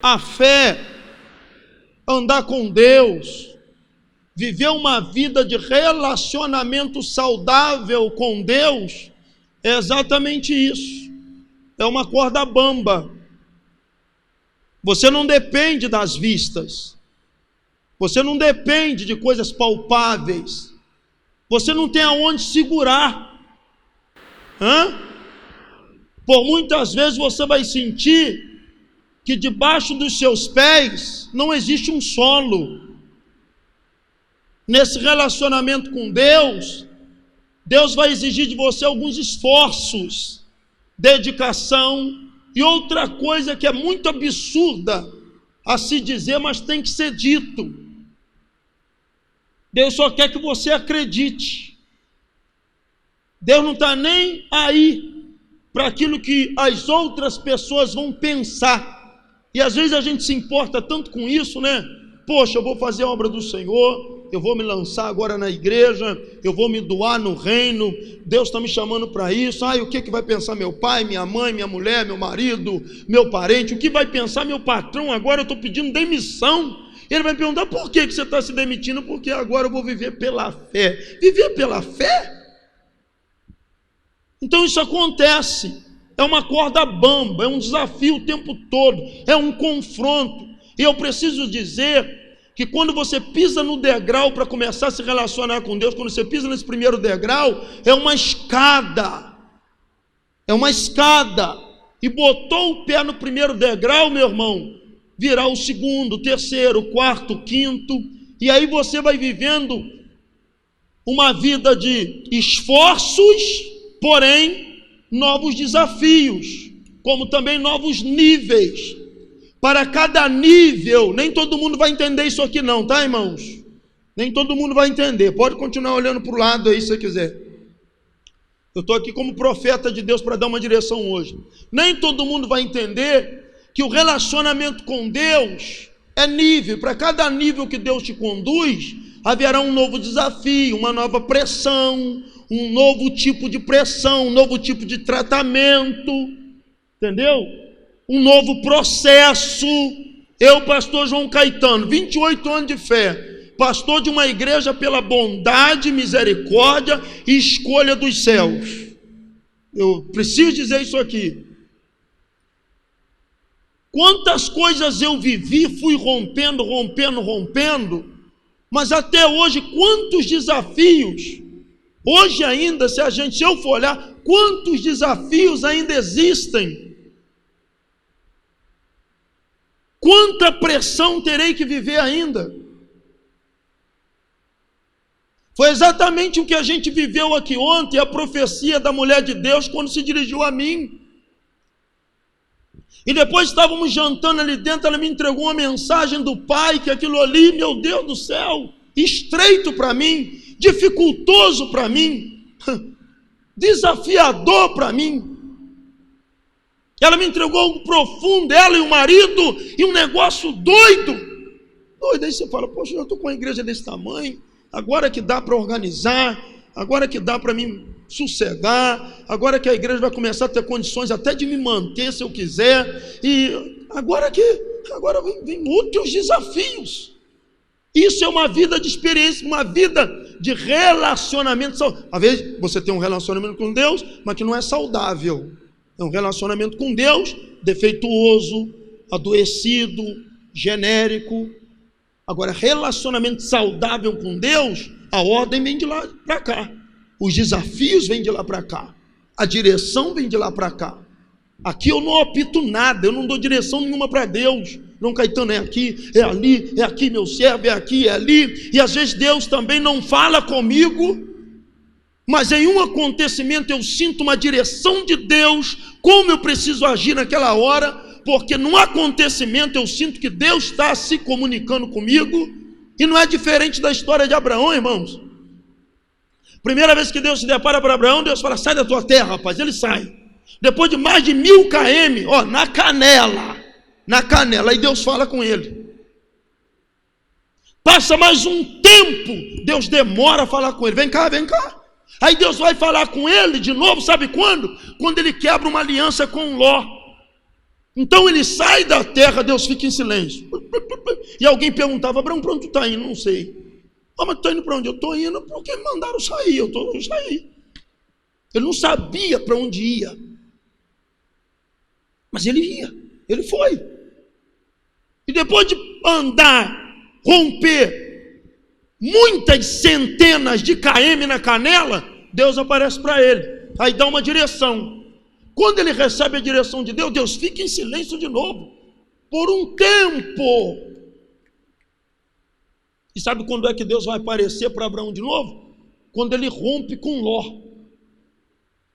A fé, andar com Deus, viver uma vida de relacionamento saudável com Deus, é exatamente isso. É uma corda bamba. Você não depende das vistas. Você não depende de coisas palpáveis. Você não tem aonde segurar. Por muitas vezes você vai sentir que debaixo dos seus pés não existe um solo. Nesse relacionamento com Deus, Deus vai exigir de você alguns esforços, dedicação e outra coisa que é muito absurda a se dizer, mas tem que ser dito. Deus só quer que você acredite. Deus não está nem aí para aquilo que as outras pessoas vão pensar. E às vezes a gente se importa tanto com isso, né? Poxa, eu vou fazer a obra do Senhor, eu vou me lançar agora na igreja, eu vou me doar no reino, Deus está me chamando para isso. O que vai pensar meu pai, minha mãe, minha mulher, meu marido, meu parente? O que vai pensar meu patrão agora? Eu estou pedindo demissão. Ele vai perguntar, por que você está se demitindo? Porque agora eu vou viver pela fé. Viver pela fé? Então isso acontece. É uma corda bamba, é um desafio o tempo todo, é um confronto. E eu preciso dizer que quando você pisa no degrau para começar a se relacionar com Deus, quando você pisa nesse primeiro degrau, é uma escada. É uma escada. E botou o pé no primeiro degrau, meu irmão, virá o segundo, o terceiro, o quarto, o quinto. E aí você vai vivendo uma vida de esforços, porém novos desafios, como também novos níveis. Para cada nível, nem todo mundo vai entender isso aqui não, tá, irmãos? Nem todo mundo vai entender. Pode continuar olhando para o lado aí se você quiser. Eu estou aqui como profeta de Deus para dar uma direção hoje. Nem todo mundo vai entender que o relacionamento com Deus é nível. Para cada nível que Deus te conduz, haverá um novo desafio, uma nova pressão, um novo tipo de pressão, um novo tipo de tratamento, entendeu? Um novo processo. Eu, pastor João Caetano, 28 anos de fé, pastor de uma igreja pela bondade, misericórdia e escolha dos céus. Eu preciso dizer isso aqui. Quantas coisas eu vivi, fui rompendo, mas até hoje, quantos desafios. Hoje ainda, se eu for olhar, quantos desafios ainda existem? Quanta pressão terei que viver ainda? Foi exatamente o que a gente viveu aqui ontem, a profecia da mulher de Deus, quando se dirigiu a mim. E depois estávamos jantando ali dentro, ela me entregou uma mensagem do Pai, que aquilo ali, meu Deus do céu, estreito para mim, dificultoso para mim, desafiador para mim. Ela me entregou algo profundo, ela e o marido, e um negócio doido. Aí você fala, poxa, eu estou com uma igreja desse tamanho, agora que dá para organizar, agora que dá para me sossegar, agora que a igreja vai começar a ter condições até de me manter se eu quiser, e agora vem outros desafios. Isso é uma vida de experiência, uma vida de relacionamento. Às vezes você tem um relacionamento com Deus, mas que não é saudável. É um relacionamento com Deus defeituoso, adoecido, genérico. Agora, relacionamento saudável com Deus, a ordem vem de lá para cá. Os desafios vêm de lá para cá. A direção vem de lá para cá. Aqui eu não apito nada, eu não dou direção nenhuma para Deus. Não, Caetano, é aqui, é ali, é aqui meu servo, é aqui, é ali. E às vezes Deus também não fala comigo, mas em um acontecimento eu sinto uma direção de Deus, como eu preciso agir naquela hora, porque num acontecimento eu sinto que Deus está se comunicando comigo, e não é diferente da história de Abraão, irmãos. Primeira vez que Deus se depara para Abraão, Deus fala, sai da tua terra, rapaz, ele sai. Depois de mais de 1000 km, na canela, aí Deus fala com ele. Passa mais um tempo, Deus demora a falar com ele, vem cá. Aí Deus vai falar com ele de novo, sabe quando? Quando ele quebra uma aliança com Ló. Então ele sai da terra, Deus fica em silêncio. E alguém perguntava: Abraão, para onde tu está indo? Não sei. Mas tu está indo para onde? Eu estou indo porque me mandaram sair, eu saí. Ele não sabia para onde ia. Mas ele ia, ele foi. E depois de andar, romper muitas centenas de km na canela, Deus aparece para ele. Aí dá uma direção. Quando ele recebe a direção de Deus, Deus fica em silêncio de novo, por um tempo. E sabe quando é que Deus vai aparecer para Abraão de novo? Quando ele rompe com Ló.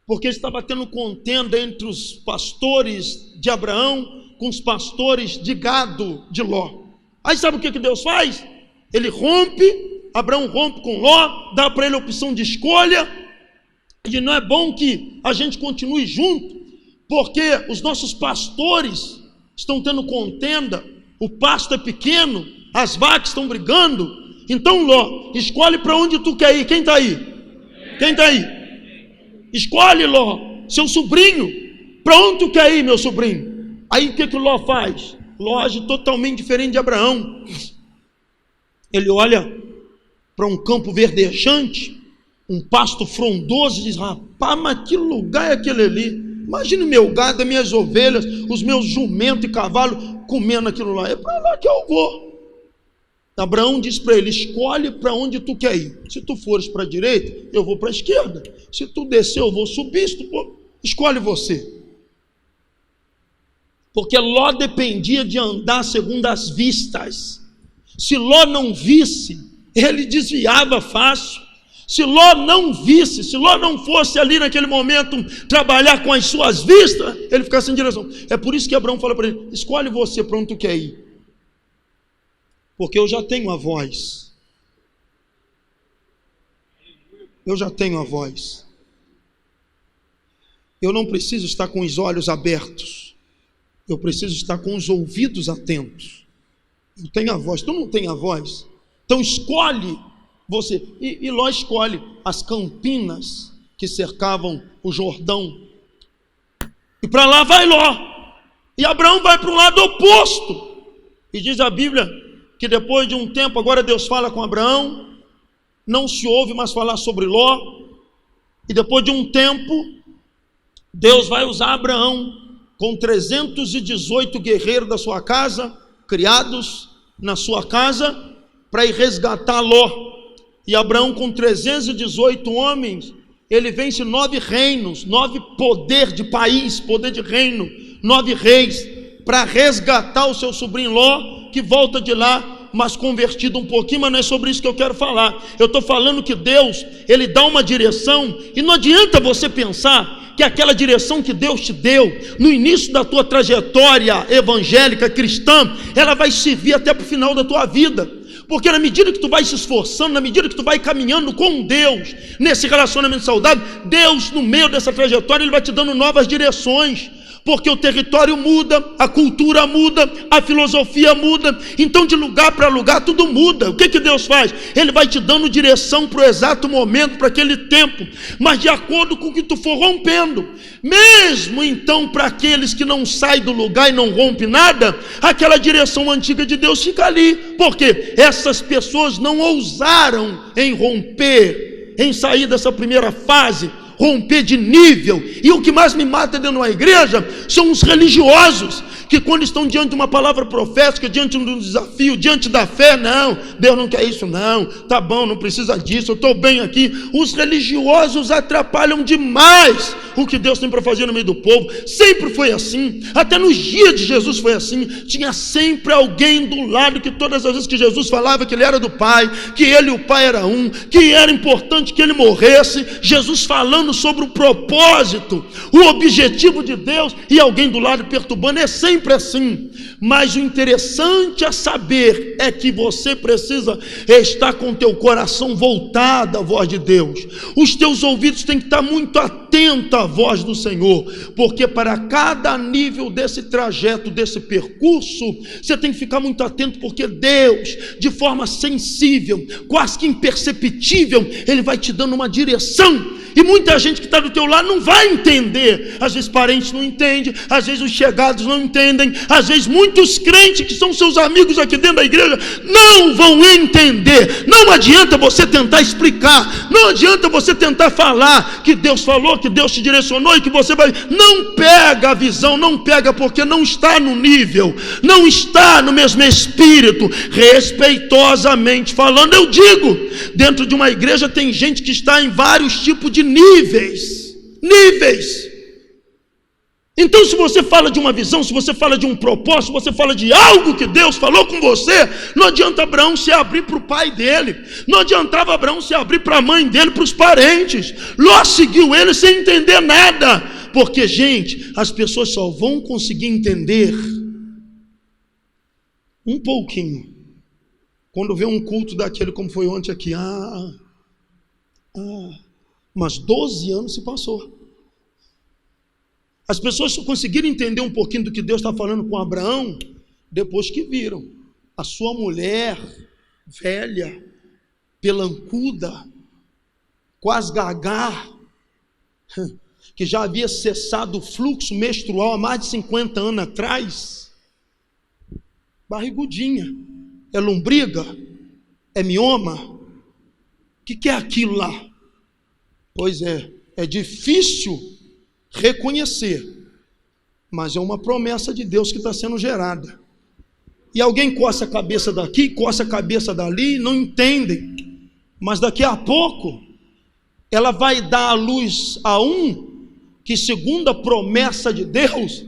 Porque estava tendo contenda entre os pastores de Abraão com os pastores de gado de Ló. Aí sabe o que Deus faz? Ele rompe, Abraão rompe com Ló, dá para ele a opção de escolha. E não é bom que a gente continue junto, porque os nossos pastores estão tendo contenda, o pasto é pequeno, as vacas estão brigando. Então Ló, escolhe para onde tu quer ir. Quem está aí? Quem está aí? Escolhe, Ló, seu sobrinho, para onde tu quer ir, meu sobrinho? Aí o que Ló faz? Ló age totalmente diferente de Abraão. Ele olha para um campo verdejante, um pasto frondoso, e diz: rapaz, mas que lugar é aquele ali? Imagine meu gado, minhas ovelhas, os meus jumentos e cavalos comendo aquilo lá. É para lá que eu vou. Abraão diz para ele: escolhe para onde tu quer ir. Se tu fores para a direita, eu vou para a esquerda. Se tu descer, eu vou subir. Se tu for, escolhe você. Porque Ló dependia de andar segundo as vistas. Se Ló não visse, ele desviava fácil. Se Ló não visse, se Ló não fosse ali naquele momento trabalhar com as suas vistas, ele ficasse sem direção. É por isso que Abraão fala para ele: escolhe você para onde tu quer ir, porque eu já tenho a voz. Eu já tenho a voz. Eu não preciso estar com os olhos abertos, eu preciso estar com os ouvidos atentos. Eu tenho a voz, tu não tem a voz. Então escolhe você. E Ló escolhe as campinas que cercavam o Jordão. E para lá vai Ló. E Abraão vai para o lado oposto. E diz a Bíblia que depois de um tempo, agora Deus fala com Abraão, não se ouve mais falar sobre Ló. E depois de um tempo, Deus vai usar Abraão com 318 guerreiros da sua casa, criados na sua casa, para ir resgatar Ló. E Abraão, com 318 homens, ele vence 9 reinos, 9 poder de país, poder de reino, 9 reis, para resgatar o seu sobrinho Ló, que volta de lá, mas convertido um pouquinho. Mas não é sobre isso que eu quero falar. Eu estou falando que Deus, ele dá uma direção, e não adianta você pensar que aquela direção que Deus te deu no início da tua trajetória evangélica cristã, ela vai servir até para o final da tua vida. Porque na medida que tu vai se esforçando, na medida que tu vai caminhando com Deus, nesse relacionamento saudável, Deus, no meio dessa trajetória, ele vai te dando novas direções. Porque o território muda, a cultura muda, a filosofia muda. Então de lugar para lugar tudo muda. O que Deus faz? Ele vai te dando direção para o exato momento, para aquele tempo, mas de acordo com o que tu for rompendo. Mesmo então para aqueles que não saem do lugar e não rompem nada, aquela direção antiga de Deus fica ali. Porque essas pessoas não ousaram em romper, em sair dessa primeira fase, romper de nível. E o que mais me mata dentro de uma igreja são os religiosos, que quando estão diante de uma palavra profética, diante de um desafio, diante da fé, não, Deus não quer isso não, tá bom, não precisa disso, eu estou bem aqui. Os religiosos atrapalham demais o que Deus tem para fazer no meio do povo. Sempre foi assim, até nos dias de Jesus foi assim. Tinha sempre alguém do lado, que todas as vezes que Jesus falava que ele era do Pai, que ele e o Pai era um, que era importante que ele morresse, Jesus falando sobre o propósito, o objetivo de Deus, e alguém do lado perturbando. É sempre assim. Mas o interessante a saber é que você precisa estar com teu coração voltado à voz de Deus. Os teus ouvidos têm que estar muito atentos à voz do Senhor, porque para cada nível desse trajeto, desse percurso, você tem que ficar muito atento, porque Deus, de forma sensível, quase que imperceptível, ele vai te dando uma direção. E muitas gente que está do teu lado não vai entender. Às vezes parentes não entendem, às vezes os chegados não entendem, às vezes muitos crentes que são seus amigos aqui dentro da igreja não vão entender. Não adianta você tentar explicar, não adianta você tentar falar que Deus falou, que Deus te direcionou e que você vai... Não pega a visão, não pega, porque não está no nível, não está no mesmo espírito. Respeitosamente falando, eu digo, dentro de uma igreja tem gente que está em vários tipos de níveis. Então, se você fala de uma visão, se você fala de um propósito, se você fala de algo que Deus falou com você, não adianta Abraão se abrir para o pai dele, não adiantava Abraão se abrir para a mãe dele, para os parentes. Ló seguiu ele sem entender nada, porque, gente, as pessoas só vão conseguir entender um pouquinho quando vê um culto daquele como foi ontem aqui. Mas 12 anos se passou. As pessoas só conseguiram entender um pouquinho do que Deus está falando com Abraão depois que viram a sua mulher velha, pelancuda, quase gagá, que já havia cessado o fluxo menstrual há mais de 50 anos atrás, barrigudinha. É lombriga? É mioma? O que é aquilo lá? Pois é difícil reconhecer, mas é uma promessa de Deus que está sendo gerada. E alguém coça a cabeça daqui, coça a cabeça dali, não entendem, mas daqui a pouco ela vai dar à luz a um que, segundo a promessa de Deus,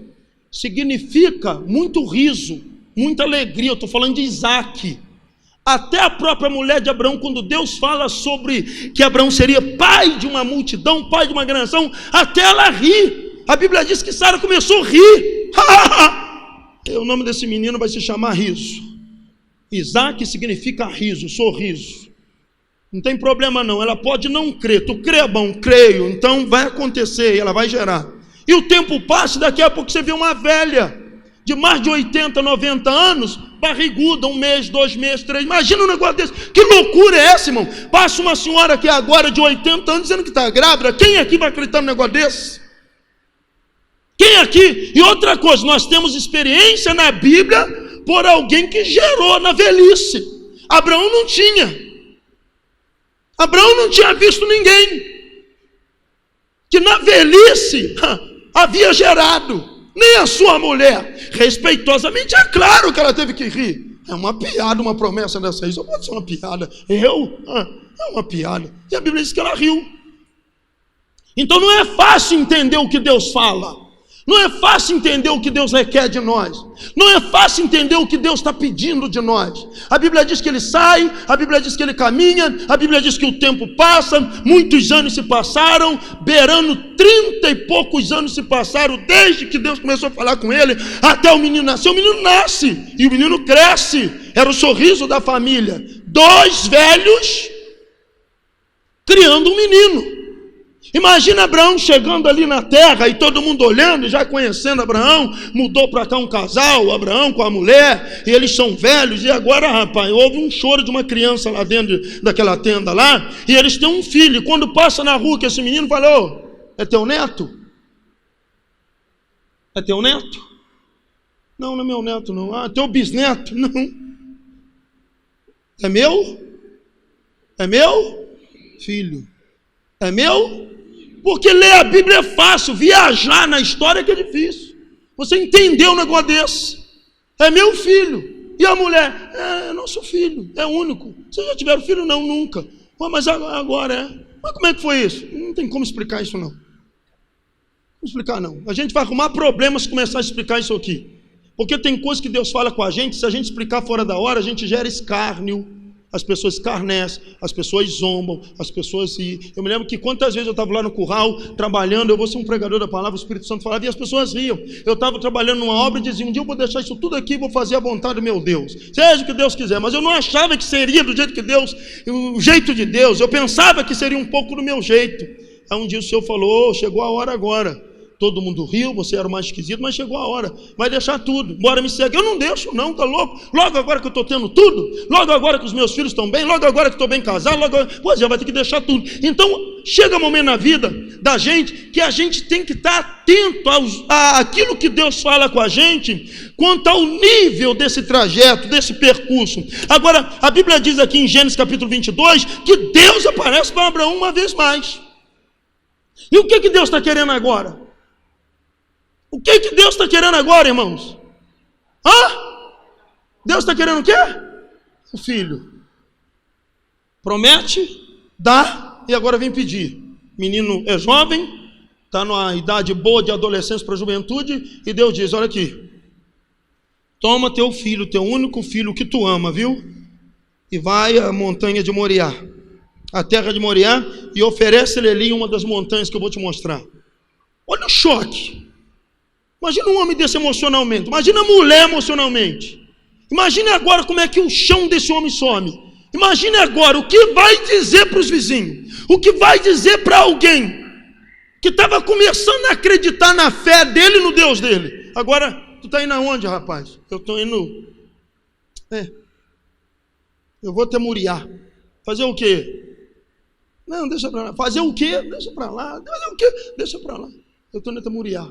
significa muito riso, muita alegria. Eu estou falando de Isaac. Até a própria mulher de Abraão, quando Deus fala sobre que Abraão seria pai de uma multidão, pai de uma grande nação, até ela ri. A Bíblia diz que Sara começou a rir. O nome desse menino vai se chamar Riso. Isaac significa riso, sorriso. Não tem problema não, ela pode não crer. Tu crê, bom, creio, então vai acontecer e ela vai gerar. E o tempo passa e daqui a pouco você vê uma velha de mais de 80, 90 anos, barriguda, 1 mês, 2 meses, 3, imagina um negócio desse. Que loucura é essa, irmão? Passa uma senhora aqui agora de 80 anos dizendo que está grávida. Quem aqui vai acreditar num negócio desse? Quem aqui? E outra coisa, nós temos experiência na Bíblia por alguém que gerou na velhice. Abraão não tinha. Abraão não tinha visto ninguém que na velhice havia gerado. Nem a sua mulher. Respeitosamente, é claro que ela teve que rir. É uma piada, uma promessa dessa aí. Só pode ser uma piada. É uma piada. E a Bíblia diz que ela riu. Então não é fácil entender o que Deus fala. Não é fácil entender o que Deus requer de nós. Não é fácil entender o que Deus está pedindo de nós. A Bíblia diz que ele sai, a Bíblia diz que ele caminha, a Bíblia diz que o tempo passa, muitos anos se passaram, beirando 30 e poucos anos se passaram, desde que Deus começou a falar com ele, até o menino nascer. O menino nasce, e o menino cresce, era o sorriso da família. 2 velhos criando um menino. Imagina Abraão chegando ali na terra e todo mundo olhando, já conhecendo Abraão. Mudou para cá um casal, Abraão com a mulher, e eles são velhos. E agora, rapaz, houve um choro de uma criança lá dentro daquela tenda lá, e eles têm um filho. E quando passa na rua que esse menino fala: ô, é teu neto? É teu neto? Não, não é meu neto não. Ah, teu bisneto? Não. É meu? É meu? Filho. É meu? Porque ler a Bíblia é fácil, viajar na história que é difícil. Você entendeu um negócio desse? É meu filho. E a mulher? É nosso filho, é único. Vocês já tiveram filho? Não, nunca. Mas agora é. Mas como é que foi isso? Não tem como explicar isso não. Não explicar não. A gente vai arrumar problemas se começar a explicar isso aqui. Porque tem coisas que Deus fala com a gente, se a gente explicar fora da hora, a gente gera escárnio. As pessoas escarnecem, as pessoas zombam, as pessoas riem. Eu me lembro que quantas vezes eu estava lá no curral, trabalhando, eu vou ser um pregador da palavra, o Espírito Santo falava, e as pessoas riam. Eu estava trabalhando numa obra e dizia, um dia eu vou deixar isso tudo aqui e vou fazer a vontade do meu Deus. Seja o que Deus quiser, mas eu não achava que seria do jeito que Deus, o jeito de Deus. Eu pensava que seria um pouco do meu jeito. Aí um dia o Senhor falou, chegou a hora agora. Todo mundo riu, você era o mais esquisito, mas chegou a hora, vai deixar tudo, bora me segue. Eu não deixo não, tá louco? Logo agora que eu estou tendo tudo, logo agora que os meus filhos estão bem, logo agora que estou bem casado, logo agora, pois já vai ter que deixar tudo. Então, chega um momento na vida da gente, que a gente tem que estar atento àquilo que Deus fala com a gente, quanto ao nível desse trajeto, desse percurso. Agora, a Bíblia diz aqui em Gênesis capítulo 22, que Deus aparece para Abraão uma vez mais. E o que Deus está querendo agora? O que Deus está querendo agora, irmãos? Deus está querendo o quê? O filho. Promete, dá, e agora vem pedir. Menino é jovem, está numa idade boa de adolescência para a juventude, e Deus diz, olha aqui, toma teu filho, teu único filho que tu ama, viu? E vai à montanha de Moriá, a terra de Moriá, e oferece-lhe ali uma das montanhas que eu vou te mostrar. Olha o choque. Imagina um homem desse emocionalmente, imagina a mulher emocionalmente. Imagine agora como é que o chão desse homem some. Imagine agora o que vai dizer para os vizinhos, o que vai dizer para alguém que estava começando a acreditar na fé dele e no Deus dele. Agora, tu está indo aonde, rapaz? Eu estou indo... eu vou até Moriá. Fazer o quê? Não, deixa para lá. Fazer o quê? Deixa para lá. Fazer o quê? Deixa para lá. Eu estou indo até Moriá.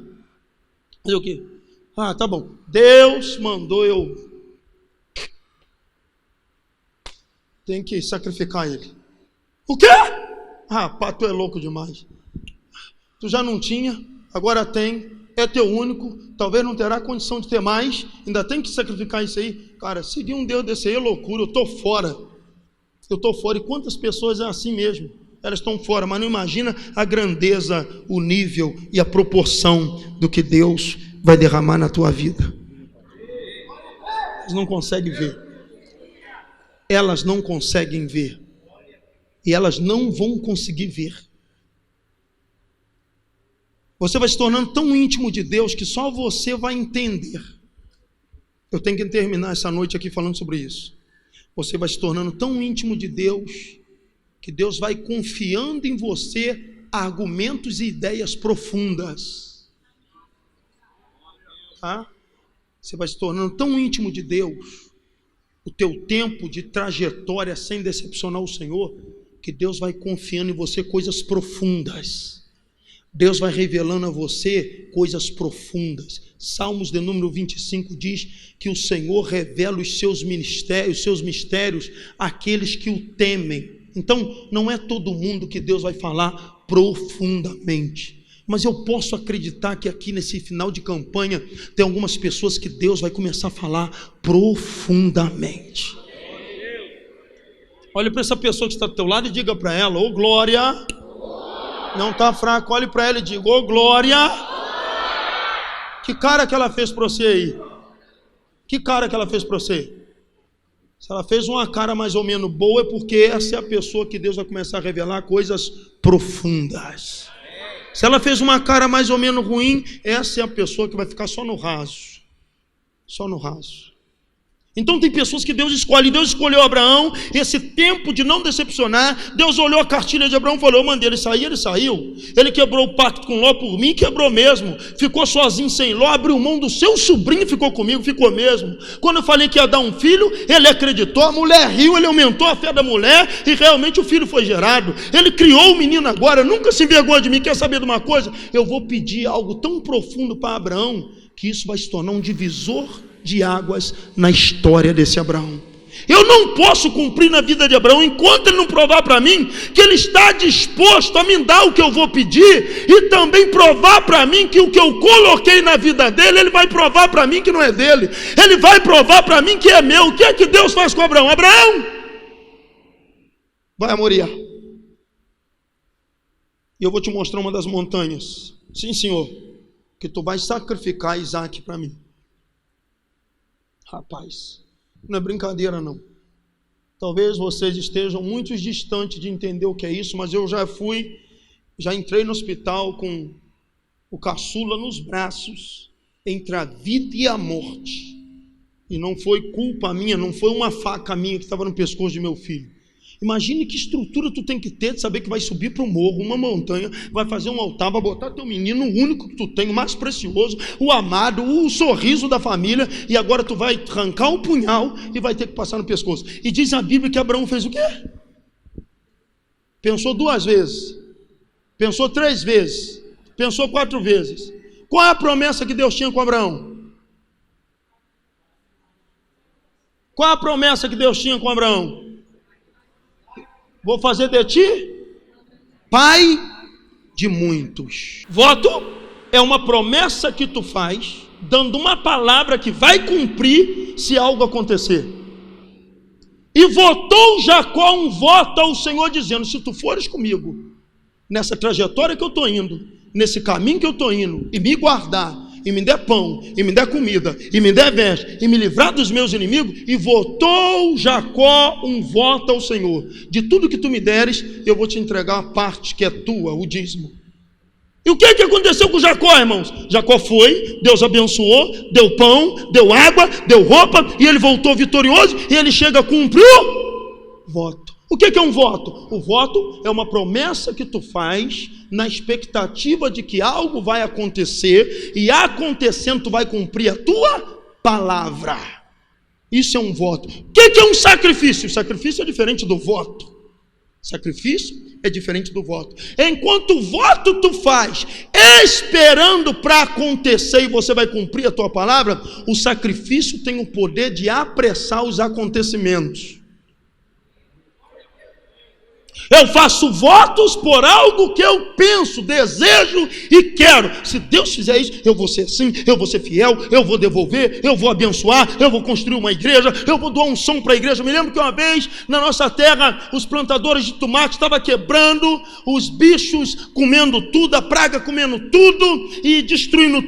Fazer o quê? Tá bom. Deus mandou eu... Tem que sacrificar ele. O quê? Rapaz, tu é louco demais. Tu já não tinha, agora tem, é teu único, talvez não terá condição de ter mais, ainda tem que sacrificar isso aí. Cara, seguir um Deus desse aí é loucura, eu estou fora. E quantas pessoas é assim mesmo? Elas estão fora, mas não imagina a grandeza, o nível e a proporção do que Deus vai derramar na tua vida. Eles não conseguem ver. Elas não conseguem ver. E elas não vão conseguir ver. Você vai se tornando tão íntimo de Deus que só você vai entender. Eu tenho que terminar essa noite aqui falando sobre isso. Você vai se tornando tão íntimo de Deus que Deus vai confiando em você argumentos e ideias profundas. Você vai se tornando tão íntimo de Deus, o teu tempo de trajetória sem decepcionar o Senhor, que Deus vai confiando em você coisas profundas. Deus vai revelando a você coisas profundas. Salmos de número 25 diz que o Senhor revela os seus mistérios àqueles que o temem. Então, não é todo mundo que Deus vai falar profundamente. Mas eu posso acreditar que aqui nesse final de campanha tem algumas pessoas que Deus vai começar a falar profundamente. Olhe para essa pessoa que está do teu lado e diga para ela: ô glória. Não está fraco, olhe para ela e diga: ô glória. Que cara que ela fez para você aí? Que cara que ela fez para você? Se ela fez uma cara mais ou menos boa, é porque essa é a pessoa que Deus vai começar a revelar coisas profundas. Se ela fez uma cara mais ou menos ruim, essa é a pessoa que vai ficar só no raso. Só no raso. Então tem pessoas que Deus escolhe. Deus escolheu Abraão, esse tempo de não decepcionar. Deus olhou a cartilha de Abraão e falou: eu mandei ele sair, ele saiu. Ele quebrou o pacto com Ló por mim, quebrou mesmo. Ficou sozinho sem Ló, abriu mão do seu sobrinho e ficou comigo, ficou mesmo. Quando eu falei que ia dar um filho, ele acreditou, a mulher riu, ele aumentou a fé da mulher e realmente o filho foi gerado. Ele criou o menino agora, nunca se envergonha de mim. Quer saber de uma coisa? Eu vou pedir algo tão profundo para Abraão, que isso vai se tornar um divisor de águas na história desse Abraão. Eu não posso cumprir na vida de Abraão enquanto ele não provar para mim que ele está disposto a me dar o que eu vou pedir, e também provar para mim que o que eu coloquei na vida dele, ele vai provar para mim que não é dele, ele vai provar para mim que é meu. O que é que Deus faz com Abraão? Abraão, vai a Moriá, e eu vou te mostrar uma das montanhas, sim senhor, que tu vais sacrificar Isaac para mim. Rapaz, não é brincadeira não. Talvez vocês estejam muito distantes de entender o que é isso, mas eu já entrei no hospital com o caçula nos braços, entre a vida e a morte. E não foi culpa minha, não foi uma faca minha que estava no pescoço de meu filho. Imagine que estrutura tu tem que ter de saber que vai subir para um morro, uma montanha, vai fazer um altar, vai botar teu menino, o único que tu tem, o mais precioso, o amado, o sorriso da família, e agora tu vai arrancar um punhal e vai ter que passar no pescoço. E diz a Bíblia que Abraão fez o quê? Pensou 2 vezes, pensou 3 vezes, pensou 4 vezes. Qual é a promessa que Deus tinha com Abraão? Qual é a promessa que Deus tinha com Abraão? Vou fazer de ti pai de muitos. Voto é uma promessa que tu faz, dando uma palavra que vai cumprir se algo acontecer. E votou Jacó um voto ao Senhor, dizendo: se tu fores comigo, nessa trajetória que eu estou indo, nesse caminho que eu estou indo, e me guardar, e me der pão, e me der comida, e me der veste, e me livrar dos meus inimigos, e votou Jacó um voto ao Senhor: de tudo que tu me deres, eu vou te entregar a parte que é tua, o dízimo. E o que aconteceu com Jacó, irmãos? Jacó foi, Deus abençoou, deu pão, deu água, deu roupa, e ele voltou vitorioso, e ele chega a cumprir o voto. O que é um voto? O voto é uma promessa que tu faz na expectativa de que algo vai acontecer, e acontecendo tu vai cumprir a tua palavra. Isso é um voto. O que é um sacrifício? O sacrifício é diferente do voto. Sacrifício é diferente do voto. Enquanto o voto tu faz esperando para acontecer e você vai cumprir a tua palavra, o sacrifício tem o poder de apressar os acontecimentos. Eu faço votos por algo que eu penso, desejo e quero. Se Deus fizer isso, eu vou ser assim, eu vou ser fiel, eu vou devolver, eu vou abençoar, eu vou construir uma igreja, eu vou doar um som para a igreja. Me lembro que uma vez, na nossa terra, os plantadores de tomate estavam quebrando, os bichos comendo tudo, a praga comendo tudo, e destruindo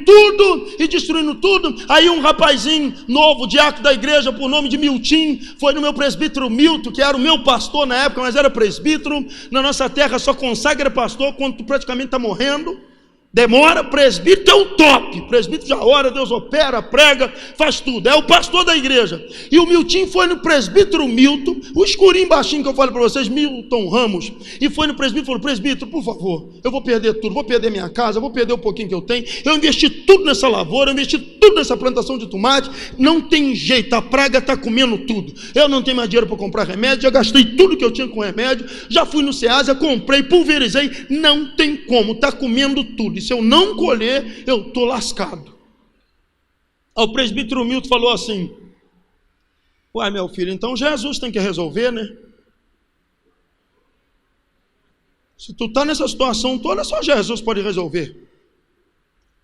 tudo. Aí um rapazinho novo, diácono da igreja, por nome de Milton, foi no meu presbítero Milton, que era o meu pastor na época, mas era presbítero. Na nossa terra só consagra pastor quando tu praticamente está morrendo. Demora, presbítero é o top. Presbítero já ora, Deus opera, prega, faz tudo. É o pastor da igreja. E o Milton foi no presbítero Milton, o escurinho baixinho que eu falo para vocês, Milton Ramos. E foi no presbítero e falou: presbítero, por favor, eu vou perder tudo, vou perder minha casa, vou perder o pouquinho que eu tenho. Eu investi tudo nessa lavoura, eu investi tudo nessa plantação de tomate. Não tem jeito, a praga está comendo tudo. Eu não tenho mais dinheiro para comprar remédio, já gastei tudo que eu tinha com remédio, já fui no Ceasa, comprei, pulverizei. Não tem como, está comendo tudo. E se eu não colher, eu estou lascado. O presbítero Milton falou assim: uai, meu filho, então Jesus tem que resolver, né? Se tu está nessa situação toda, só Jesus pode resolver.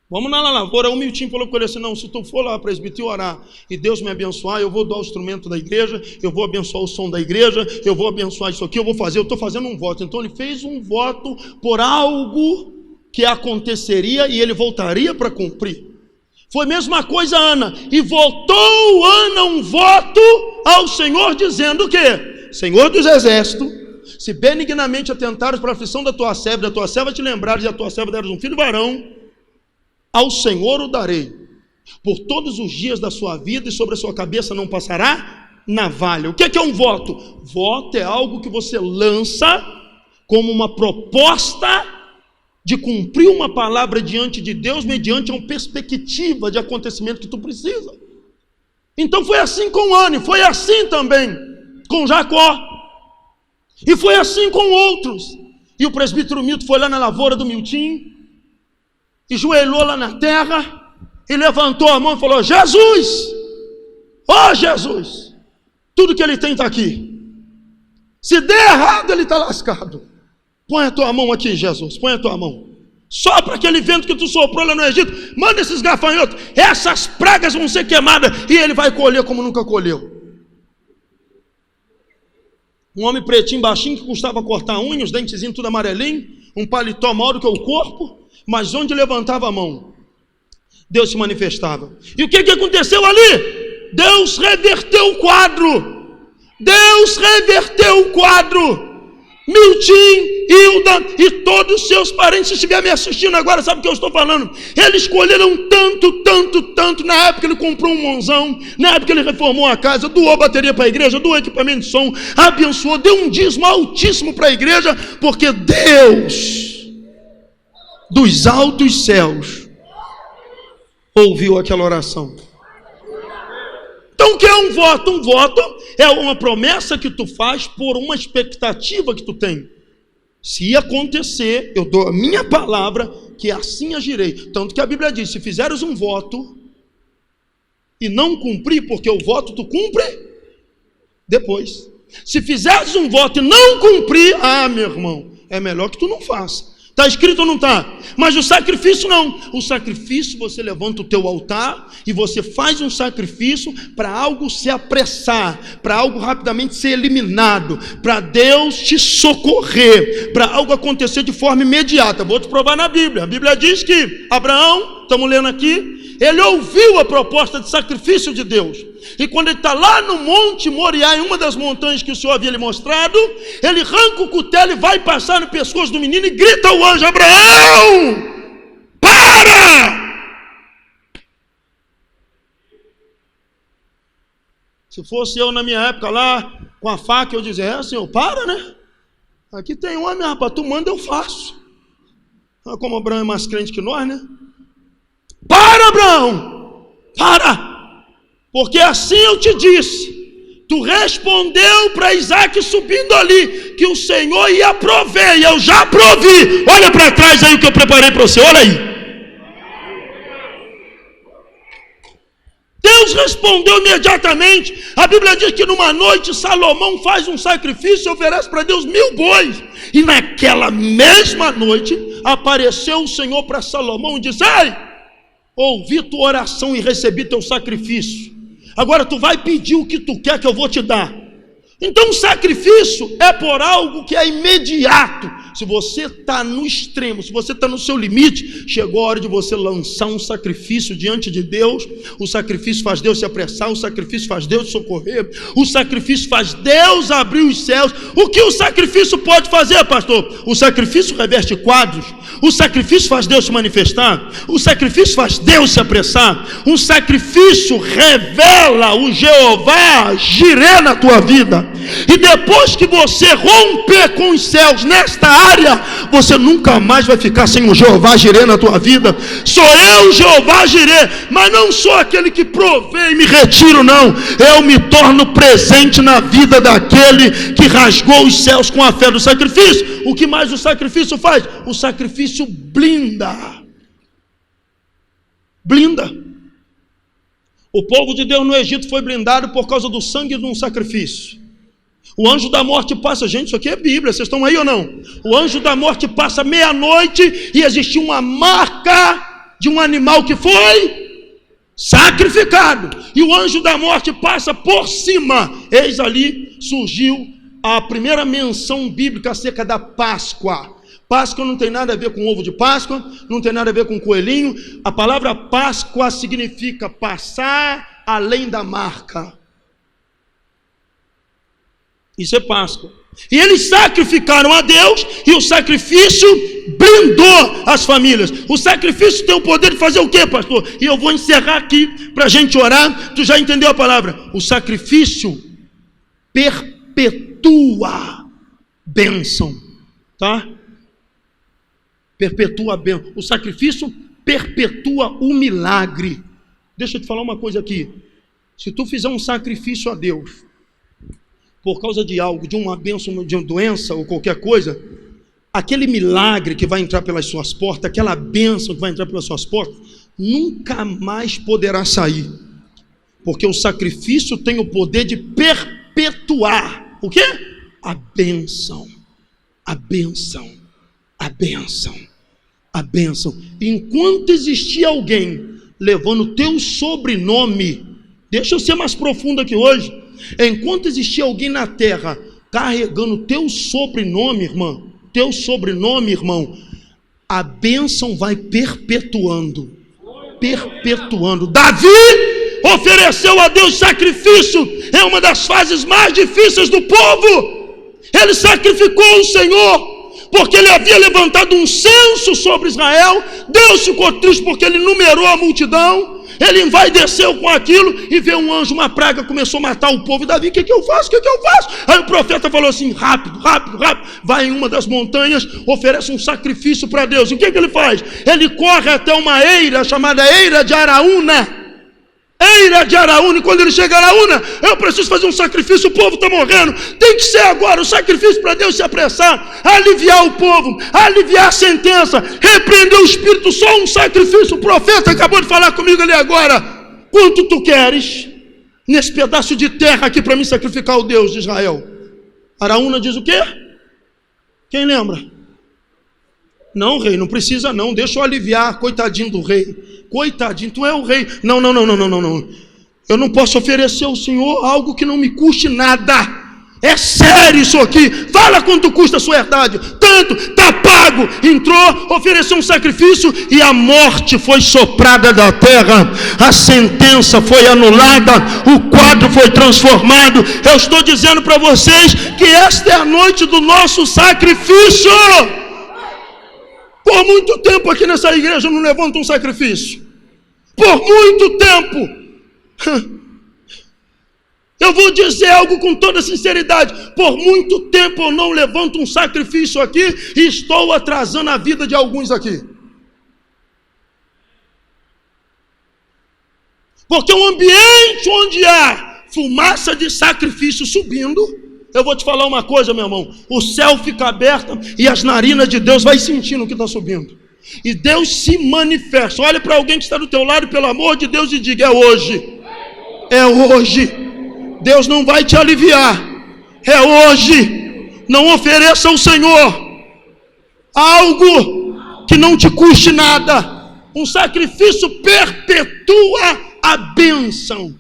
Vamos na lavoura. O Milton falou com ele assim: não, se tu for lá, presbítero, orar e Deus me abençoar, eu vou dar o instrumento da igreja, eu vou abençoar o som da igreja, eu vou abençoar isso aqui, eu estou fazendo um voto. Então ele fez um voto por algo que aconteceria e ele voltaria para cumprir. Foi a mesma coisa Ana, e votou Ana um voto ao Senhor, dizendo o quê? Senhor dos exércitos, se benignamente atentares para a aflição da tua serva te lembrares, e a tua serva deres um filho varão, ao Senhor o darei, por todos os dias da sua vida, e sobre a sua cabeça não passará navalha. O que é um voto? Voto é algo que você lança como uma proposta de cumprir uma palavra diante de Deus, mediante uma perspectiva de acontecimento que tu precisa. Então foi assim com Ana, foi assim também com Jacó, e foi assim com outros. E o presbítero Milton foi lá na lavoura do Milton, e joelhou lá na terra, e levantou a mão e falou: Jesus, ó Jesus, tudo que ele tem está aqui. Se der errado, ele está lascado. Põe a tua mão aqui, Jesus, põe a tua mão. Sopra aquele vento que tu soprou lá no Egito, manda esses gafanhotos, essas pragas vão ser queimadas, e ele vai colher como nunca colheu. Um homem pretinho, baixinho, que custava cortar a unha, os dentezinhos tudo amarelinho, um paletó maior do que o corpo, mas onde levantava a mão, Deus se manifestava. E o que aconteceu ali? Deus reverteu o quadro. Deus reverteu o quadro. Miltim, Hilda e todos os seus parentes, se estiver me assistindo agora, sabe o que eu estou falando? Eles escolheram tanto. Na época ele comprou um Monzão, na época ele reformou a casa, doou bateria para a igreja, doou equipamento de som, abençoou, deu um dízimo altíssimo para a igreja, porque Deus dos altos céus ouviu aquela oração. Então o que é um voto? Um voto é uma promessa que tu faz por uma expectativa que tu tem. Se acontecer, eu dou a minha palavra que assim agirei. Tanto que a Bíblia diz, se fizeres um voto e não cumprir, porque o voto tu cumpre depois. Se fizeres um voto e não cumprir, meu irmão, é melhor que tu não faça. Está escrito ou não está? Mas o sacrifício não. O sacrifício, você levanta o teu altar e você faz um sacrifício para algo se apressar, para algo rapidamente ser eliminado, para Deus te socorrer, para algo acontecer de forma imediata. Vou te provar na Bíblia. A Bíblia diz que Abraão, estamos lendo aqui, ele ouviu a proposta de sacrifício de Deus. E quando ele está lá no Monte Moriá, em uma das montanhas que o Senhor havia lhe mostrado, ele arranca o cutelo e vai passar no pescoço do menino e grita ao anjo: Abraão, para! Se fosse eu na minha época lá, com a faca, eu dizia: Senhor, para, né? Aqui tem homem, rapaz, tu manda, eu faço. Como Abraão é mais crente que nós, né? Para, Abraão, para! Porque assim eu te disse, tu respondeu para Isaac subindo ali, que o Senhor ia prover, e eu já provi. Olha para trás aí o que eu preparei para você, olha aí. Deus respondeu imediatamente. A Bíblia diz que numa noite Salomão faz um sacrifício e oferece para Deus 1000 bois. E naquela mesma noite apareceu o Senhor para Salomão e disse: ei, ouvi tua oração e recebi teu sacrifício. Agora tu vai pedir o que tu quer que eu vou te dar. Então o sacrifício é por algo que é imediato. Se você está no extremo, se você está no seu limite, chegou a hora de você lançar um sacrifício diante de Deus. O sacrifício faz Deus se apressar, o sacrifício faz Deus socorrer, o sacrifício faz Deus abrir os céus. O que o sacrifício pode fazer, pastor? O sacrifício reverte quadros, o sacrifício faz Deus se manifestar, o sacrifício faz Deus se apressar, um sacrifício revela o Jeová Jireh na tua vida. E depois que você romper com os céus nesta área, você nunca mais vai ficar sem o Jeová Jireh na tua vida. Sou eu, Jeová Jireh, mas não sou aquele que provê e me retiro, não. Eu me torno presente na vida daquele que rasgou os céus com a fé do sacrifício. O que mais o sacrifício faz? O sacrifício blinda. Blinda. O povo de Deus no Egito foi blindado por causa do sangue de um sacrifício. O anjo da morte passa, gente, isso aqui é Bíblia, vocês estão aí ou não? O anjo da morte passa meia-noite e existiu uma marca de um animal que foi sacrificado. E o anjo da morte passa por cima. Eis ali surgiu a primeira menção bíblica acerca da Páscoa. Páscoa não tem nada a ver com ovo de Páscoa, não tem nada a ver com coelhinho. A palavra Páscoa significa passar além da marca. Isso é Páscoa. E eles sacrificaram a Deus e o sacrifício blindou as famílias. O sacrifício tem o poder de fazer o quê, pastor? E eu vou encerrar aqui para a gente orar. Tu já entendeu a palavra? O sacrifício perpetua bênção, tá? Perpetua a bênção. O sacrifício perpetua o milagre. Deixa eu te falar uma coisa aqui. Se tu fizer um sacrifício a Deus por causa de algo, de uma bênção, de uma doença ou qualquer coisa, aquele milagre que vai entrar pelas suas portas, aquela bênção que vai entrar pelas suas portas, nunca mais poderá sair, porque o sacrifício tem o poder de perpetuar, o quê? A bênção, a bênção, a bênção, a bênção. Enquanto existir alguém levando o teu sobrenome, deixa eu ser mais profundo aqui hoje, enquanto existir alguém na terra carregando o teu sobrenome, irmão, a bênção vai perpetuando. Davi ofereceu a Deus sacrifício, é uma das fases mais difíceis do povo. Ele sacrificou o Senhor, porque ele havia levantado um censo sobre Israel. Deus ficou triste porque ele numerou a multidão. Ele envaideceu com aquilo e veio um anjo, uma praga, começou a matar o povo. Davi, o que eu faço? O que eu faço? Aí o profeta falou assim, rápido, vai em uma das montanhas, oferece um sacrifício para Deus. E o que ele faz? Ele corre até uma eira chamada Eira de Araúna. E quando ele chega a Araúna, eu preciso fazer um sacrifício, o povo está morrendo, tem que ser agora o sacrifício para Deus se apressar, aliviar o povo, aliviar a sentença, repreender o espírito, só um sacrifício. O profeta acabou de falar comigo ali agora, quanto tu queres nesse pedaço de terra aqui para mim sacrificar o Deus de Israel? Araúna diz o quê? Quem lembra? Não, rei, não precisa não, deixa eu aliviar, coitadinho do rei. Coitadinho, tu é o rei. Não. Eu não posso oferecer ao Senhor algo que não me custe nada. É sério isso aqui. Fala quanto custa a sua herdade. Tanto, está pago. Entrou, ofereceu um sacrifício e a morte foi soprada da terra. A sentença foi anulada. O quadro foi transformado. Eu estou dizendo para vocês que esta é a noite do nosso sacrifício. Por muito tempo aqui nessa igreja não levanta um sacrifício. Por muito tempo. Eu vou dizer algo com toda sinceridade. Por muito tempo eu não levanto um sacrifício aqui e estou atrasando a vida de alguns aqui. Porque um ambiente onde há fumaça de sacrifício subindo, eu vou te falar uma coisa, meu irmão, o céu fica aberto e as narinas de Deus vai sentindo o que está subindo. E Deus se manifesta. Olha para alguém que está do teu lado, pelo amor de Deus, e diga, é hoje. É hoje. Deus não vai te aliviar. É hoje. Não ofereça ao Senhor algo que não te custe nada. Um sacrifício perpetua a bênção.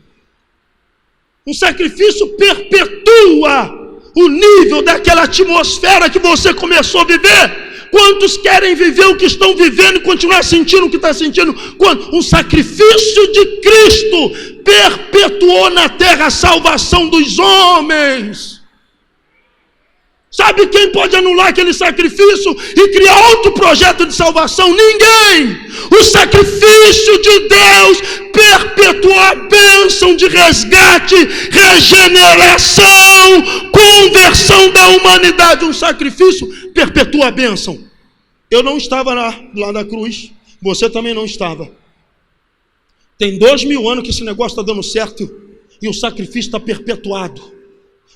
Um sacrifício perpetua o nível daquela atmosfera que você começou a viver. Quantos querem viver o que estão vivendo e continuar sentindo o que está sentindo? Um sacrifício de Cristo perpetuou na terra a salvação dos homens. Sabe quem pode anular aquele sacrifício e criar outro projeto de salvação? Ninguém! O sacrifício de Deus perpetuou a bênção de resgate, regeneração, conversão da humanidade. Um sacrifício perpetua a bênção. Eu não estava lá na cruz, você também não estava. Tem 2000 anos que esse negócio está dando certo e o sacrifício está perpetuado.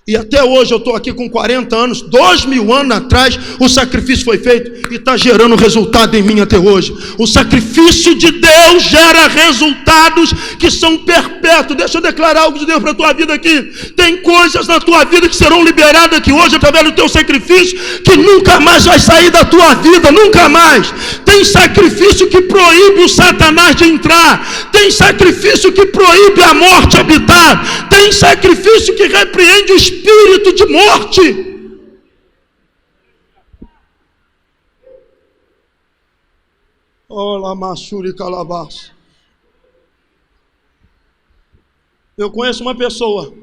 E até hoje eu estou aqui com 40 anos, 2000 anos atrás o sacrifício foi feito e está gerando resultado em mim até hoje. O sacrifício de Deus gera resultados que são perpétuos. Deixa eu declarar algo de Deus para a tua vida aqui. Tem coisas na tua vida que serão liberadas aqui hoje através do teu sacrifício que nunca mais vai sair da tua vida, nunca mais. Tem sacrifício que proíbe o Satanás de entrar. Tem sacrifício que proíbe a morte habitar. Tem sacrifício que repreende o espírito de morte. Olá, Massuri Calabás. Eu conheço uma pessoa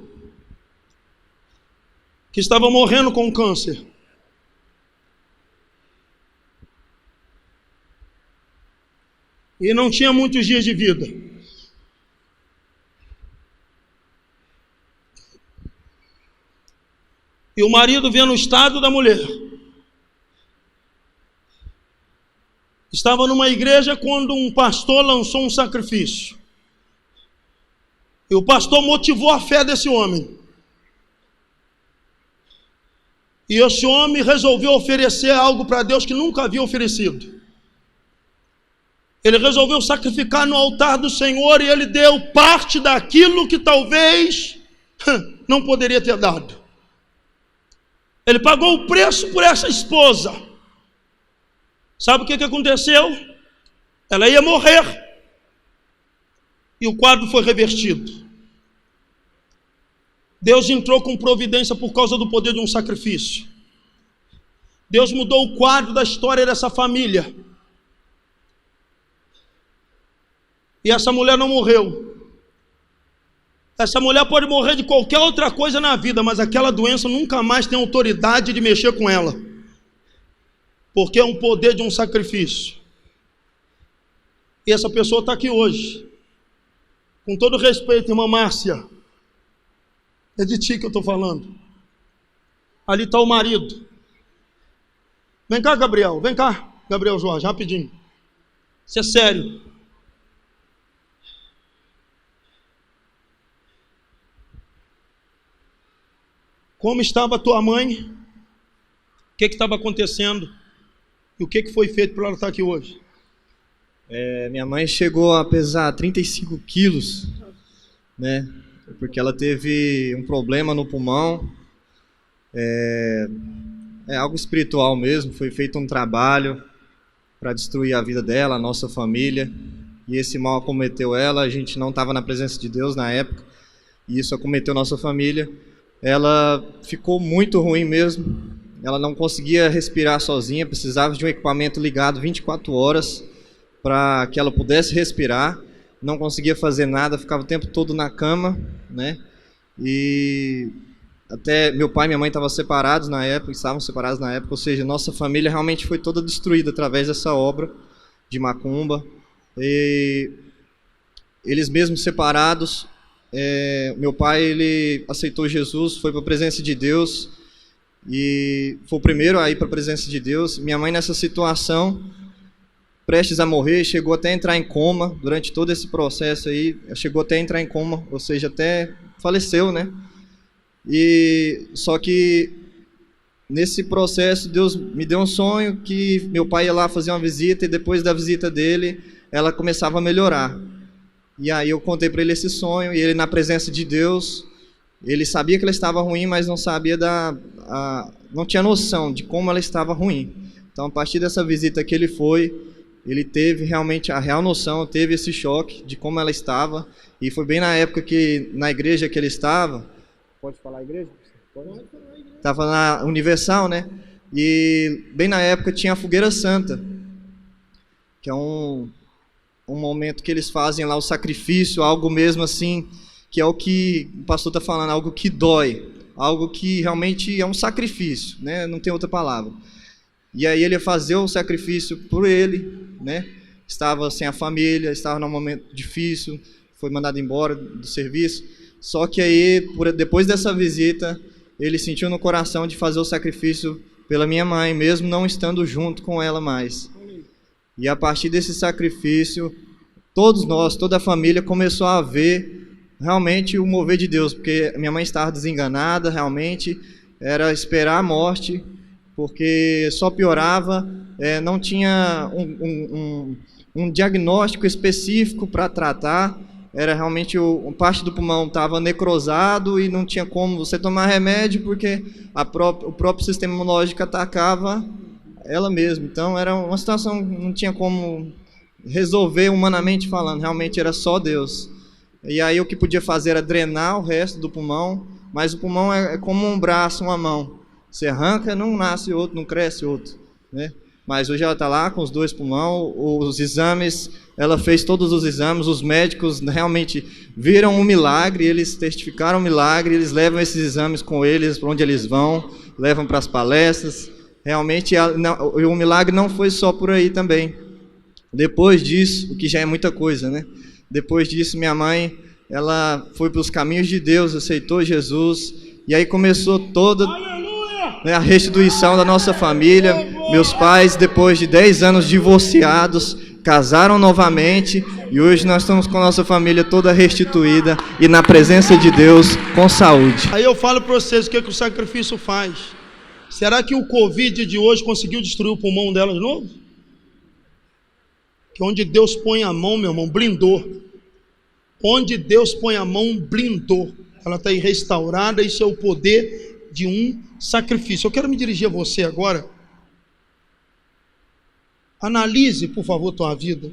que estava morrendo com câncer. E não tinha muitos dias de vida. E o marido vendo o estado da mulher. Estava numa igreja quando um pastor lançou um sacrifício. E o pastor motivou a fé desse homem. E esse homem resolveu oferecer algo para Deus que nunca havia oferecido. Ele resolveu sacrificar no altar do Senhor e ele deu parte daquilo que talvez não poderia ter dado. Ele pagou o preço por essa esposa. Sabe o que aconteceu? Ela ia morrer. E o quadro foi revertido. Deus entrou com providência por causa do poder de um sacrifício. Deus mudou o quadro da história dessa família. E essa mulher não morreu. Essa mulher pode morrer de qualquer outra coisa na vida, mas aquela doença nunca mais tem autoridade de mexer com ela, porque é um poder de um sacrifício. E essa pessoa está aqui hoje. Com todo respeito, irmã Márcia, é de ti que eu estou falando. Ali está o marido. Vem cá, Gabriel, vem cá, Gabriel Jorge, rapidinho. Isso é sério. Como estava a tua mãe? O que estava acontecendo? E o que foi feito para ela estar aqui hoje? Minha mãe chegou a pesar 35 quilos, né? Porque ela teve um problema no pulmão. É algo espiritual mesmo. Foi feito um trabalho para destruir a vida dela, a nossa família. E esse mal acometeu ela. A gente não estava na presença de Deus na época. E isso acometeu nossa família. Ela ficou muito ruim mesmo. Ela não conseguia respirar sozinha. Precisava de um equipamento ligado 24 horas para que ela pudesse respirar. Não conseguia fazer nada, ficava o tempo todo na cama, né? E até meu pai e minha mãe estavam separados na época, ou seja, nossa família realmente foi toda destruída através dessa obra de macumba. E eles mesmos separados, meu pai, ele aceitou Jesus, foi para a presença de Deus e foi o primeiro a ir para a presença de Deus. Minha mãe, nessa situação, prestes a morrer, chegou até a entrar em coma durante todo esse processo aí, chegou até a entrar em coma, ou seja, até faleceu, né? E só que nesse processo Deus me deu um sonho que meu pai ia lá fazer uma visita e depois da visita dele, ela começava a melhorar. E aí eu contei para ele esse sonho e ele, na presença de Deus, ele sabia que ela estava ruim, mas não sabia não tinha noção de como ela estava ruim. Então, a partir dessa visita que ele foi, ele teve realmente a real noção, teve esse choque de como ela estava. E foi bem na época que, na igreja que ele estava... Pode falar a igreja? Estava na Universal, né? E bem na época tinha a Fogueira Santa, que é um momento que eles fazem lá o sacrifício, algo mesmo assim, que é o que o pastor está falando, algo que dói, algo que realmente é um sacrifício, né? Não tem outra palavra. E aí ele ia fazer o sacrifício por ele, né? Estava sem a família, estava num momento difícil, foi mandado embora do serviço. Só que aí, depois dessa visita, ele sentiu no coração de fazer o sacrifício pela minha mãe, mesmo não estando junto com ela mais. E a partir desse sacrifício, todos nós, toda a família começou a ver realmente o mover de Deus, porque minha mãe estava desenganada, realmente, era esperar a morte, porque só piorava, não tinha um diagnóstico específico para tratar, era realmente parte do pulmão estava necrosado e não tinha como você tomar remédio, porque o próprio sistema imunológico atacava ela mesma. Então era uma situação que não tinha como resolver humanamente falando, realmente era só Deus. E aí o que podia fazer era drenar o resto do pulmão, mas o pulmão é como um braço, uma mão. Você arranca, não nasce outro, não cresce outro, né? Mas hoje ela está lá com os 2 pulmões, os exames, ela fez todos os exames, os médicos realmente viram um milagre, eles testificaram o milagre, eles levam esses exames com eles para onde eles vão, levam para as palestras. Realmente o milagre não foi só por aí também. Depois disso, o que já é muita coisa, né? Depois disso, minha mãe, ela foi para os caminhos de Deus, aceitou Jesus, e aí começou toda a restituição da nossa família. Meus pais, depois de 10 anos divorciados, casaram novamente, e hoje nós estamos com a nossa família toda restituída e na presença de Deus, com saúde. Aí eu falo para vocês o que o sacrifício faz. Será que o Covid de hoje conseguiu destruir o pulmão dela de novo? Que onde Deus põe a mão, meu irmão, blindou. Onde Deus põe a mão, blindou. Ela está aí restaurada, isso é o poder de um sacrifício. Eu quero me dirigir a você agora. Analise, por favor, a tua vida.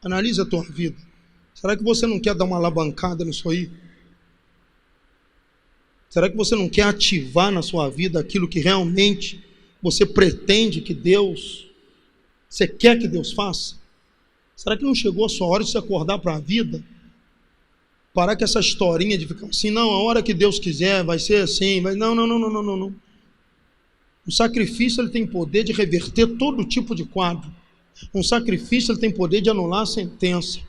Analise a tua vida. Será que você não quer dar uma alavancada nisso aí? Será que você não quer ativar na sua vida aquilo que realmente você pretende que Deus, você quer que Deus faça? Será que não chegou a sua hora de se acordar para a vida? Parar com essa historinha de ficar assim, não, a hora que Deus quiser vai ser assim, mas não. O sacrifício ele tem poder de reverter todo tipo de quadro. Um sacrifício ele tem poder de anular a sentença.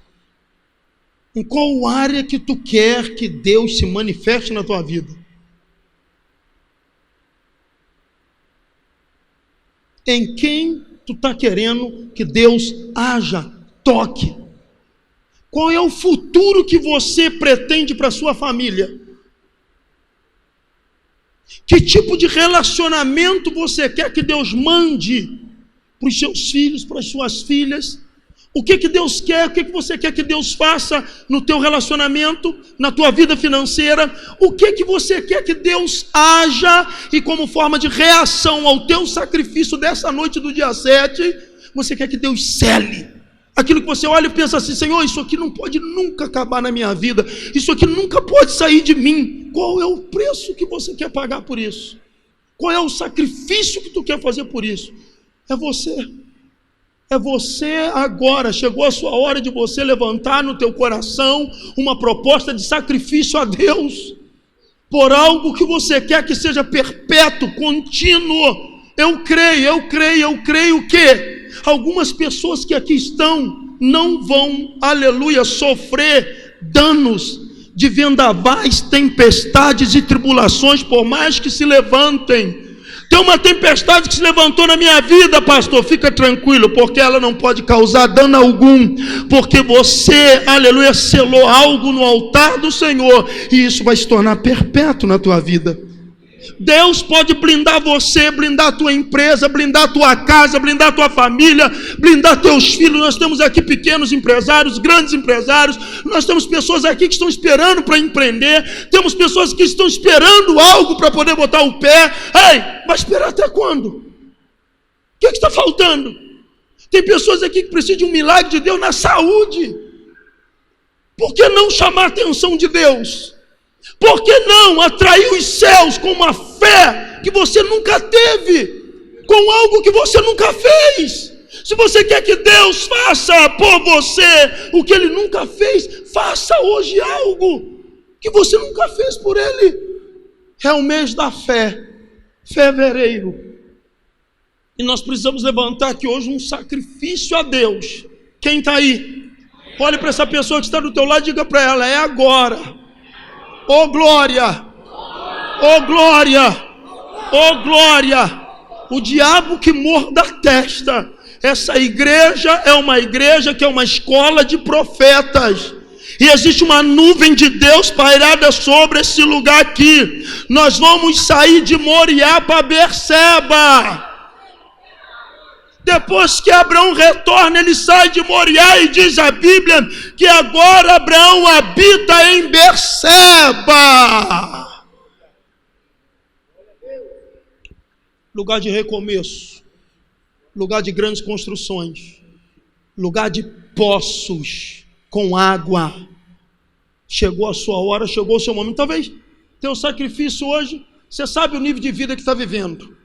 Em qual área que tu quer que Deus se manifeste na tua vida? Em quem tu está querendo que Deus haja, toque? Qual é o futuro que você pretende para a sua família? Que tipo de relacionamento você quer que Deus mande para os seus filhos, para as suas filhas? O que Deus quer? O que você quer que Deus faça no teu relacionamento, na tua vida financeira? O que você quer que Deus haja? E como forma de reação ao teu sacrifício dessa noite do dia 7, você quer que Deus cele aquilo que você olha e pensa assim: Senhor, isso aqui não pode nunca acabar na minha vida, isso aqui nunca pode sair de mim. Qual é o preço que você quer pagar por isso? Qual é o sacrifício que tu quer fazer por isso? É você. É você agora. Chegou a sua hora de você levantar no teu coração uma proposta de sacrifício a Deus, por algo que você quer que seja perpétuo, contínuo. Eu creio que algumas pessoas que aqui estão não vão, aleluia, sofrer danos de vendavais, tempestades e tribulações, por mais que se levantem. Tem uma tempestade que se levantou na minha vida, pastor, fica tranquilo, porque ela não pode causar dano algum, porque você, aleluia, selou algo no altar do Senhor, e isso vai se tornar perpétuo na tua vida. Deus pode blindar você, blindar a tua empresa, blindar a tua casa, blindar a tua família, blindar teus filhos. Nós temos aqui pequenos empresários, grandes empresários, nós temos pessoas aqui que estão esperando para empreender, temos pessoas que estão esperando algo para poder botar o pé. Ei, vai esperar até quando? O que está faltando? Tem pessoas aqui que precisam de um milagre de Deus na saúde. Por que não chamar a atenção de Deus? Por que não atrair os céus com uma fé que você nunca teve, com algo que você nunca fez? Se você quer que Deus faça por você o que Ele nunca fez, faça hoje algo que você nunca fez por Ele. É o mês da fé, fevereiro, e nós precisamos levantar aqui hoje um sacrifício a Deus. Quem está aí? Olhe para essa pessoa que está do teu lado e diga para ela: é agora. Oh glória, oh glória, oh glória. O diabo que morda a testa. Essa igreja é uma igreja que é uma escola de profetas, e existe uma nuvem de Deus pairada sobre esse lugar aqui. Nós vamos sair de Moriá para Berseba. Depois que Abraão retorna, ele sai de Moriá, e diz a Bíblia que agora Abraão habita em Berseba. Lugar de recomeço, lugar de grandes construções, lugar de poços com água. Chegou a sua hora, chegou o seu momento. Talvez teu sacrifício hoje, você sabe o nível de vida que está vivendo.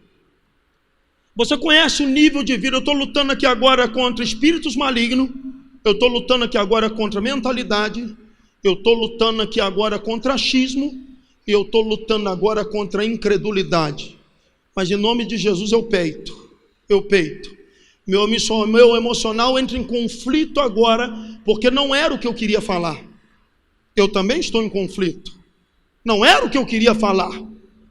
Você conhece o nível de vida. Eu estou lutando aqui agora contra espíritos malignos, eu estou lutando aqui agora contra mentalidade, eu estou lutando aqui agora contra achismo, e eu estou lutando agora contra incredulidade. Mas em nome de Jesus eu peito. Meu emocional entra em conflito agora, porque não era o que eu queria falar. Eu também estou em conflito. Não era o que eu queria falar.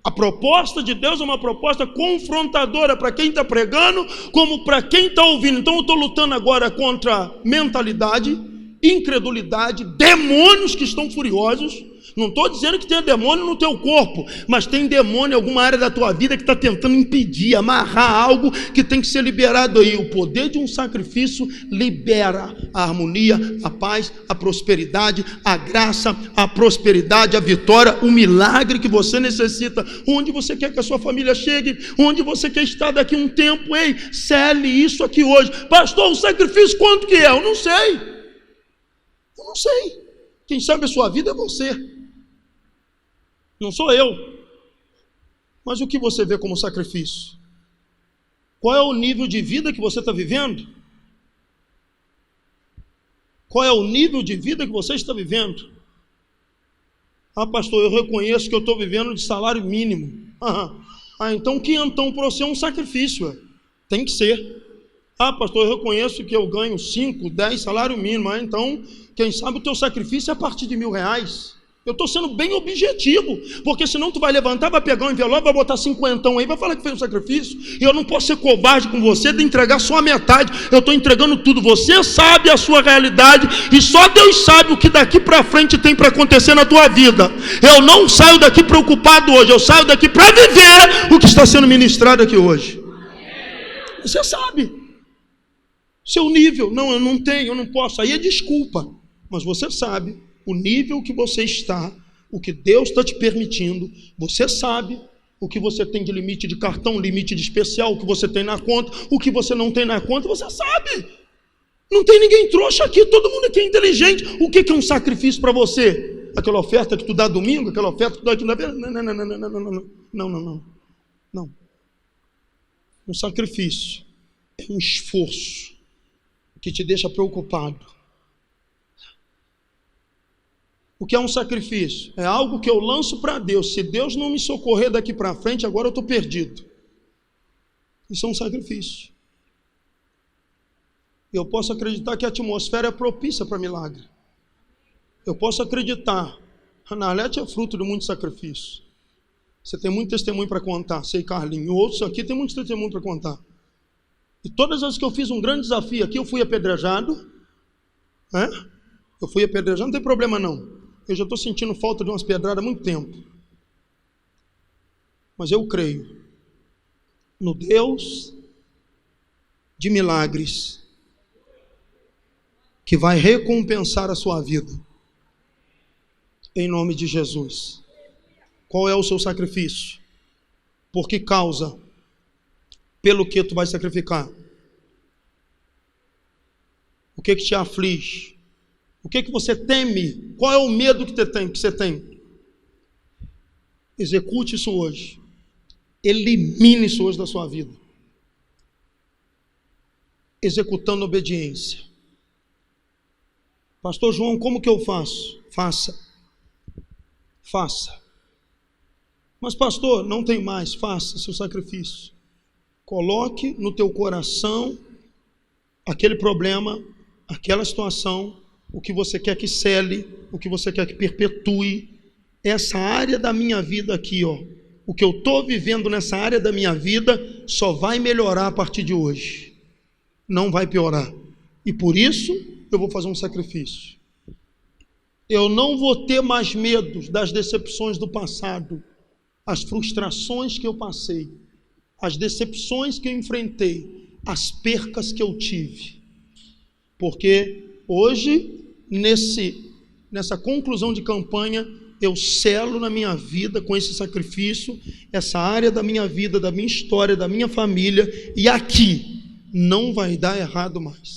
A proposta de Deus é uma proposta confrontadora para quem está pregando, como para quem está ouvindo. Então eu estou lutando agora contra mentalidade, incredulidade, demônios que estão furiosos. Não estou dizendo que tenha demônio no teu corpo, mas tem demônio em alguma área da tua vida que está tentando impedir, amarrar algo que tem que ser liberado aí. O poder de um sacrifício libera a harmonia, a paz, a prosperidade, a graça, a prosperidade, a vitória, o milagre que você necessita. Onde você quer que a sua família chegue, onde você quer estar daqui a um tempo. Ei, cele isso aqui hoje. Pastor, o sacrifício quanto que é? Eu não sei. Quem sabe a sua vida é você, não sou eu. Mas o que você vê como sacrifício? Qual é o nível de vida que você está vivendo? Qual é o nível de vida que você está vivendo? Ah, pastor, eu reconheço que eu estou vivendo de salário mínimo. Então quinhentão para você é um sacrifício. Tem que ser. Ah, pastor, eu reconheço que eu ganho 5, 10 salário mínimo. Então, quem sabe o teu sacrifício é a partir de R$1.000. Eu estou sendo bem objetivo, porque senão tu vai levantar, vai pegar um envelope, vai botar 50 aí, vai falar que fez um sacrifício, e eu não posso ser covarde com você de entregar só a metade. Eu estou entregando tudo. Você sabe a sua realidade, e só Deus sabe o que daqui para frente tem para acontecer na tua vida. Eu não saio daqui preocupado hoje, eu saio daqui para viver o que está sendo ministrado aqui hoje. Você sabe seu nível. Não, eu não tenho, eu não posso, aí é desculpa, mas você sabe o nível que você está, o que Deus está te permitindo. Você sabe o que você tem de limite de cartão, limite de especial, o que você tem na conta, o que você não tem na conta, você sabe. Não tem ninguém trouxa aqui, todo mundo aqui é inteligente. O que é um sacrifício para você? Aquela oferta que tu dá domingo, aquela oferta que tu dá quinta-feira? Não. Um sacrifício é um esforço que te deixa preocupado. O que é um sacrifício? É algo que eu lanço para Deus. Se Deus não me socorrer daqui para frente, agora eu estou perdido. Isso é um sacrifício. Eu posso acreditar que a atmosfera é propícia para milagre. Eu posso acreditar. Na Arlete é fruto de muito sacrifício. Você tem muito testemunho para contar. Sei, Carlinhos. Outros aqui tem muito testemunho para contar. E todas as vezes que eu fiz um grande desafio aqui, eu fui apedrejado. Eu fui apedrejado, não tem problema não. Eu já estou sentindo falta de umas pedradas há muito tempo. Mas eu creio no Deus de milagres que vai recompensar a sua vida. Em nome de Jesus. Qual é o seu sacrifício? Por que causa? Pelo que tu vai sacrificar? O que te aflige? O que você teme? Qual é o medo que você tem? Execute isso hoje. Elimine isso hoje da sua vida. Executando obediência. Pastor João, como que eu faço? Faça. Mas pastor, não tem mais. Faça seu sacrifício. Coloque no teu coração aquele problema, aquela situação, o que você quer que cele, o que você quer que perpetue. Essa área da minha vida aqui, o que eu estou vivendo nessa área da minha vida só vai melhorar a partir de hoje, não vai piorar, e por isso eu vou fazer um sacrifício. Eu não vou ter mais medo das decepções do passado, as frustrações que eu passei, as decepções que eu enfrentei, as percas que eu tive, porque hoje, nessa conclusão de campanha, eu selo na minha vida com esse sacrifício, essa área da minha vida, da minha história, da minha família, e aqui não vai dar errado mais.